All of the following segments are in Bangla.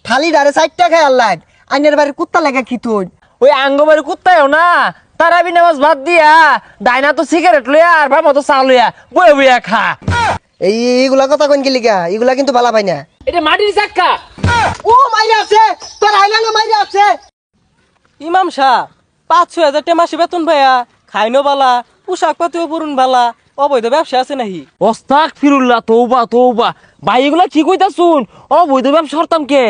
থালি ডারে 4টা খাই আল্লাহ আইনের বাড়ির কুত্তা লাগা কি তুই ওই আঙ্গবাড়ি কুত্তায়ও না তারাবি নামাজ বাদ দিয়া ডাইনা তো সিগারেট লইয়া আর বাবা তো চা লইয়া বয়ে বইয়া খা। এইগুলা কথা কইন কি লিগা এগুলা কিন্তু বালা পাই না। এটা মাটির চাক্কা। ও মাইরে আছে তোর আইলাঙ্গা মাইরে আছে। ইমাম সাহ 5-6 হাজার মাসে বেতন ভাইয়া খাইনো বালা পোশাক পাতিও পরুন বালা অবৈধ ব্যবসা আছে নাহি? আস্তাগফিরুল্লাহ, তওবা তওবা। ভাই এগুলা কি কইতাছুন? অবৈধ ব্যবসা করতাম কে?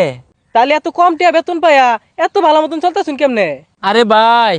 তাহলে এত কম টিয়া বেতন পাইয়া এত ভালো মতন চলতেছুন কেমনে? আরে ভাই,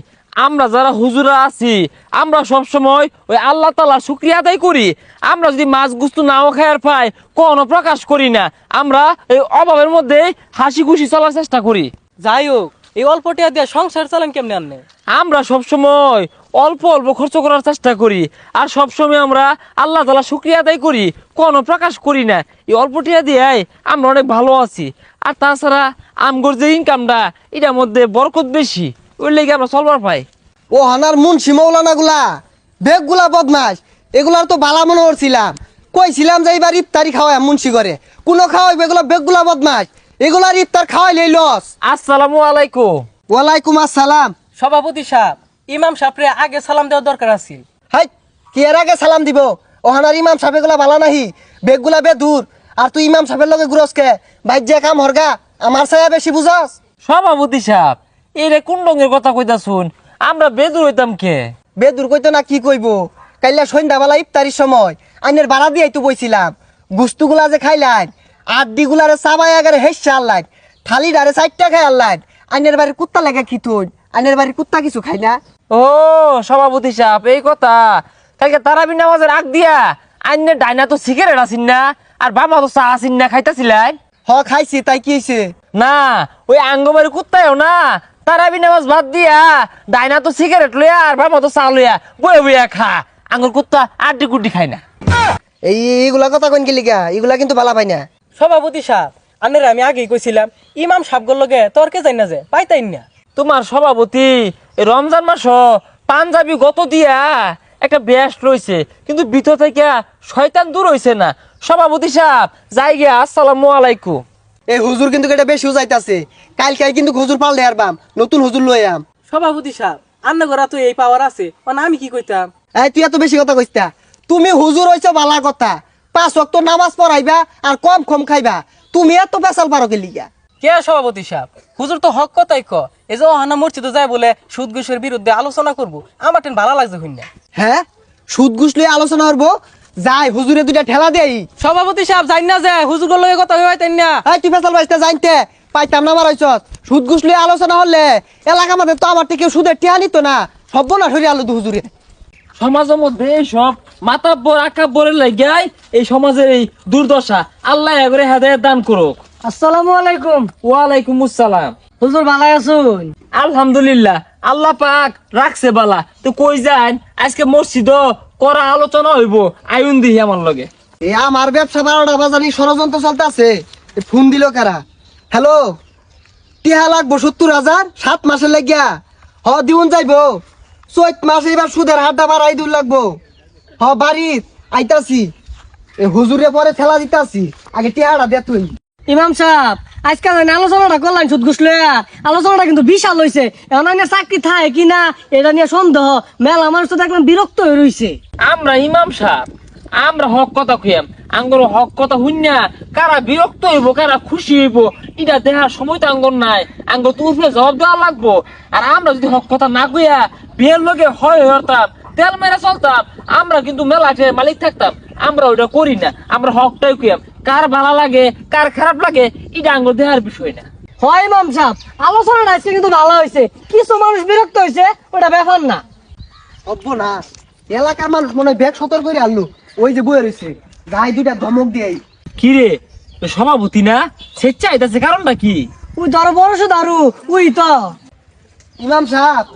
আমরা যারা হুজুরা আছি আমরা সব সময় ওই আল্লাহ তাআলার শুকরিয়া আদায় করি। আমরা যদি মাছ গুস্তু নাও খায়ার পাই কোনো প্রকাশ করি না, আমরা এই অভাবের মধ্যে হাসি খুশি চলার চেষ্টা করি। যাই হোক, এই অল্প টিয়া দিয়ে সংসার চালান কেমনে আননে? আমরা সব সময় অল্প অল্প খরচ করার চেষ্টা করি, আর সব সময় আমরা আল্লাহ তাআলা শুকরিয়া আদায় করি, কোনো প্রকাশ করি না। এই অল্প টিয়া দিয়ে আমরা অনেক ভালো আছি। আর তাছাড়া আমগর যে ইনকামটা এটার মধ্যে বরকত বেশি, ওই লেগে আমরা চলবার পাই। ও হানার মুন্সি মৌলানা গুলা বেগ গুলা বদমাস এগুলার তো বালা মনে করছিলাম, কইছিলাম যে এইবার ইফতারি খাওয়াই মুন্সি করে কোনো খাওয়াইবে এগুলা বেগ গুলা বদমাস এগুলার ইফতার খাওয়াইলে লস। আসসালামু আলাইকুম। ওয়ালাইকুম আসসালাম। সভাপতি সাহেব, ইমাম সাহেবরে আগে সালাম দেওয়ার দরকার আছে। হাই কি এর আগে সালাম দিব? ও হানার ইমাম সাহেব এগুলা বালা নাহি, বেগ গুলা বে দূর। আর তুই ইমাম সাহেবের লগে গুরসকে বাইর যে কাম হরগা আমার ছায়া বেশি বুঝাস। সভাপতি সাহেব, এরে কোন রঙের কথা কইতাছুন? আমরা বেদুর হইতাম কে? বে দূর কইতো না কি কইব? কাইলা সন্ধ্যাবেলা ইফতারির সময় আইনের বাড়া দিয়াই তো বইছিলাম, গুস্তুগুলা যে খাইলাম আড্ডি গুলারে চাবাই আগারে হেসছে আল্লাহ, থালি ডারে 4টা খাই আল্লাহ আইনের বাড়ির কুত্তা লাগা কি তুই? আইনের বাড়ির কুত্তা কিছু খাই না? ও সভাপতি সাহেব, এই কথা। কালকে তারাবি নামাজের আগ দিয়া আইনের ডাইনা তো সিগারেট আসিন না, আর বাবা তো চা আসিন না, খাইতাছিলেন? হ খাইছি, তাই কি হয়েছে? না, ওই আঙ্গবাড়ি কুত্তায়ও না তারাবি নামাজ বাদ দিয়া ডাইনা তো সিগারেট লইয়া আর বাবা তো চা লইয়া বয়ে বইয়া খা। আঙ্গুর কুত্তা আড্ডি কুড্ডি খায় না। এইগুলা কথা কইন কি লিগা এগুলা কিন্তু বালা পাই না। সভাপতি সাহেব, আনের আমি আগেই কইছিলাম ইমাম সাহেবগর লগে তর্কে যাই না যে পাইতাইন না। তোমার সভাপতি এই রমজান মাস পাঞ্জাবি গত দিয়া একটা ব্যাস রয়েছে, কিন্তু ভিতর থেকে শয়তান দূর হইছে না। সভাপতি সাহেব যাই গিয়া, আসসালামু আলাইকুম। এই হুজুর কিন্তু এটা বেশি উজাইতাছে, কালকে কিন্তু হুজুর পাল্টে আরবাম, নতুন হুজুর লই আম। সভাপতি সাহেব, আন্না ঘরা তো এই পাওয়ার আছে, মানে আমি কি কইতাম? এই তুই এত বেশি কথা কইতা? তুমি হুজুর হইছো বালা কথা, 5 ওয়াক্ত নামাজ পড়াইবা আর কম কম খাইবা, তুমি এত পেশাল পারো কি লিগা? কে সভাপতি সাহেব, হুজুর তো হক কথাই ক। এই যে হানা মসজিদে যায় বলে সুদ ঘুষের বিরুদ্ধে আলোচনা করব, আমার টেন ভালো লাগছে হইনা। হ্যাঁ, সুদ ঘুষ লই আলোচনা করবো? যাই হুজুরে দুইটা ঠেলা দেই। সভাপতি সাহেব জানি না যে হুজুরের লগে কথা হই তাই না। এই তুই পেশাল বাইতে জানতে পাইতাম না মারাইছ। সুদ ঘুষ লই আলোচনা হলে এলাকা মধ্যে তো আমার থেকে সুদের টিয়া নিত না, সব না সরি আলো হুজুরে। সমাজের মধ্যে এইসব মাতাব্বর আকাব্বরের লাগাই এই সমাজের এই দুর্দশা। আল্লাহ এবারে হেদায়েত দান করুক। আসসালামু আলাইকুম। ওয়ালাইকুম আসসালাম। হুজুর ভালো আছুন? আলহামদুলিল্লাহ, আল্লাহ পাক রাখছে বালা। তো কই যান? আজকে মসজিদ করা আলোচনা হইব, আইন দিহি আমার লগে। এ আমার ব্যবসা 12টা বাজানি ষড়যন্ত্র চলতেছে। ফোন দিল কারা? হ্যালো, টিহা লাগবো 70,000 7 মাসে লাগিয়া। হ দিউন যাইবো 4 মাসে, এবার সুদের হারটা বাড়াই দিন লাগবো। হ বাড়ি আইতাছি, এ হুজুরে পরে ঠেলা দিতাছি, আগে টিহাটা দে তুই। ইমাম সাহেব, আজকাল আলোচনাটা করলাম সুদ ঘুষ লইয়া, আলোচনাটা কিন্তু বিশাল হয়েছে। এখন চাকরি থাকে কিনা এটা নিয়ে সন্দেহ, মেলা মানুষ তো দেখলাম বিরক্ত হয়ে রয়েছে। আমরা ইমাম সাহেব, আমরা হক কথা কইয়াম, আঙ্গর হক কথা হুন্না কারা বিরক্ত হইব কারা খুশি হইব এটা দেখার সময় তো আঙ্গর নাই। আঙ্গর তো উপরে জবাব দেওয়া লাগবো। আর আমরা যদি হক কথা না কইয়া বিয়ের লগে হয় হতাম, তেল মেরে চলতাম, আমরা কিন্তু মেলাটে মালিক থাকতাম। আমরা ওইটা করি না, আমরা হকটাই কইয়াম। কার ভালো লাগে কার খারাপ লাগে এটা আঙ্গর দেখার বিষয় না। হয় ইমাম সাহেব, আলোচনাটা আজকে কিন্তু ভালো হয়েছে, কিছু মানুষ বিরক্ত হয়েছে ওটা ব্যাপার না। হব না, এলাকার মানুষ মনে হয় ব্যাগ সতর্ক করে আনলো, ওই যে বয়ে রয়েছে, গায়ে দুইটা ধমক দিয়ে। কি রে, সভাপতি না স্বেচ্ছা আইতাছে, কারণটা কি? ওই ধরো বড় দারু ওই তো। ইমাম সাহেব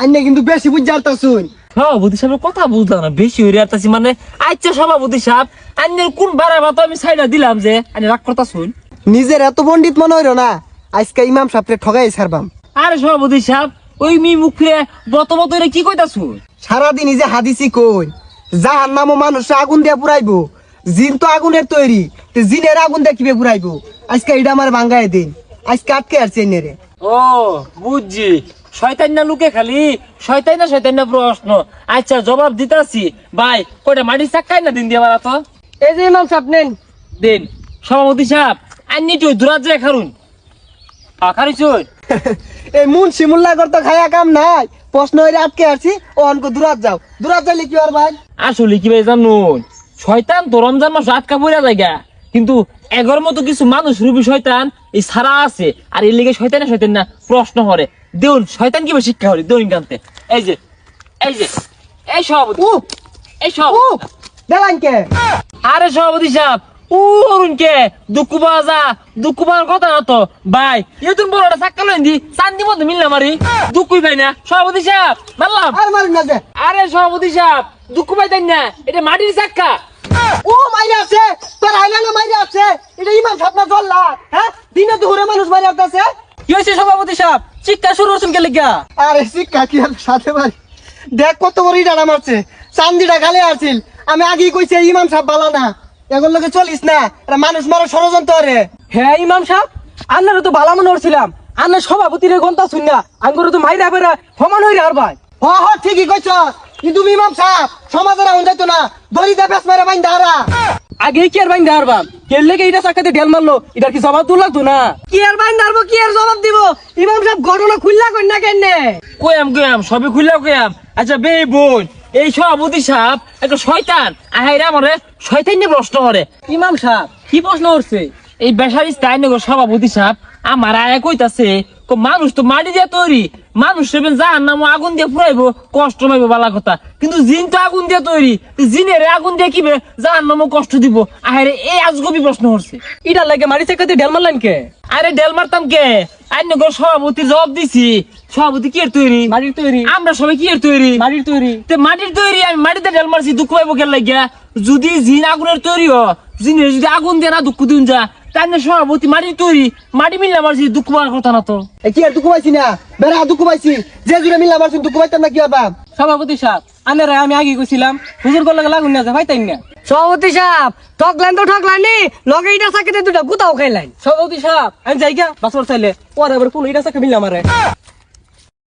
আইনে কিন্তু বেশি বুঝারতা শুন। সভাপতি সাহেবের কথা বুঝলাম না, বেশি হইরে আসতেছি মানে। আচ্ছা সভাপতি সাহেব, আইনের কোন বাড়াবা তো আমি সাইডা দিলাম যে আইনে রাগ করতা শুন। নিজের এত পণ্ডিত মনে হইল না, আজকে ইমাম সাহেবকে ঠগাই ছাড়বাম। আরে সভাপতি সাহেব, ওই মি মুখে বত বত কি কইতা শুন? সারাদিন এই যে হাদিসি কই, যাহার নামও মানুষ আগুন দিয়ে পুরাইবো, জিন তো আগুনের তৈরি, জিনের আগুন দিয়ে কিভাবে পুরাইবো? আজকে এটা আমার ভাঙ্গাই দিন, আজকে আটকে আসছে এনে রে। ও বুঝছি, শয়তান না লুকে খালি, শয়তান না প্রশ্ন। আচ্ছা জবাব দিতাছি ভাই, কয়টা মাটির চাক্কাই না দিন দিয়ে মারা তো এই যে ইমাম সাহেব নেন। দিন। সভাপতি সাহেব আন্নি তুই দূরাত যায় খারুন, খারিছুন এই মুন্সি মোল্লাগর তো খায়া কাম নাই, প্রশ্ন হইরে আটকে আসছি, ও অনকো দূরাত যাও, দূরাত যাইলে কি আর ভাই? আসলে কি ভাই জানুন, শয়তান তো রমজান মাস আটকা পড়া জায়গা, কিন্তু এগর মতো কিছু মানুষ রূপী শয়তান এই সারা আছে, আর এর লিগে শয়তান না প্রশ্ন করে দেউন শয়তান কিভাবে শিক্ষা করে দেউন জানতে। এই যে এই যে এই সভাপতি, ও এই ও সভাপতি, দেলান কে? আরে সভাপতি সাহেব উরুন কে দুঃখ পাওয়া দুঃখ পাওয়ার কথা না তো ভাই, এ তুমি বড়টা চাক্কা লইন দি চান্দি মতো মিলনা মারি দুঃখই পাই না। সভাপতি সাহেব মারলাম। আর মারুন না যে। আরে সভাপতি সাহেব দুঃখ পাইতেন না, এটা মাটির চাক্কা। ও মাইরে আছে, তোর আইলাঙ্গা মাইরে আছে, এটা ইমাম সাহেব না জল্লা? হ্যাঁ, দিনে দুপুরে মানুষ মাইরে আসতেছে। কি হয়েছে সভাপতি সাহেব, চিৎকার শুরু করছেন কে লিগা? আরে শিক্ষা কি আর সাথে ভাই, দেখ কত বড় ইডানা মারছে, চান্দিটা গালে আসছিল। আমি আগেই কইছি এই ইমাম সাহেব ভালো না, এগুলো লোকে চলিস না, এটা মানুষ মারা ষড়যন্ত্র রে। হ্যাঁ ইমাম সাহেব, আপনারা তো ভালো মনে করছিলাম, আপনার সভাপতির ঘন্টা শুন না, আঙ্গুরে তো মাইরা বেড়া সমান হইরে আর ভাই। হ হ ঠিকই কইছ, কিন্তু ইমাম সাহেব সমাজের আউন যাইতো না, দড়িতে ফেস মারে বাইন দাঁড়া। আগে কি আর বাইন দেওয়ার বাম, কে লেগে এটা চাকাতে ঢেল মারলো, এটার কি জবাব দূর লাগতো না? কি আর বাইন দাঁড়বো, কি আর জবাব দিব? ইমাম সাহেব ঘটনা খুললা কই না কেনে? কয়াম সবই খুললা কয়াম। আচ্ছা বে বোন, এই সভাপতি সাহেব একটা শয়তান, আহাইরা আমারে শয়তান নিয়ে প্রশ্ন করে। ইমাম সাহেব কি প্রশ্ন করছে? এই বেসারি স্টাইল সভাপতি সাহেব আমার আয়া কইতাছে, মানুষ তো মাটি দিয়ে তৈরি, মানুষ সেবেন যার নাম আগুন দিয়ে পুরাইবো কষ্ট পাইবো বালা কথা, কিন্তু জিন তো আগুন দিয়ে তৈরি, জিনের আগুন দিয়ে কিবে যার নামও কষ্ট দিব। আহারে এই আজগবি প্রশ্ন করছে। এটার লাগে মারি চাকাতে ঢেল মারলেন কে? আরে ডেল মারতাম কে, আইন সভাপতি জবাব দিছি। সভাপতি কি এর তৈরি? মাটির তৈরি। আমরা সবাই কি এর তৈরি? মাটির তৈরি। তে মাটির তৈরি, আমি মাটিতে ঢেল মারছি, দুঃখ পাইবো কেন লাগিয়া? যদি জিন আগুনের তৈরি হ, জিনের যদি আগুন দিয়ে না দুঃখ দিন যা, তাই না সভাপতি মাটির তৈরি, মাটি মিললে মারছি, দুঃখ পাওয়ার কথা না তো। এ কি আর দুঃখ পাইছি না, বেড়া দুঃখ পাইছি, যে জুড়ে মিল্লা মারছেন দুঃখ পাইতাম না কি আর বাপ? সভাপতি সাহেব আনারা আমি আগে কইছিলাম হুজুর করলে লাগুন না যায় ভাই তাই না। সভাপতি সাহেব ঠকলেন তো ঠকলানি, লগে ইটা চাকিতে দুটা গুতাও খাইলেন। সভাপতি সাহেব আমি যাই গা বাসর চাইলে পরে আবার কোন এটা চাকা মিললাম আরে।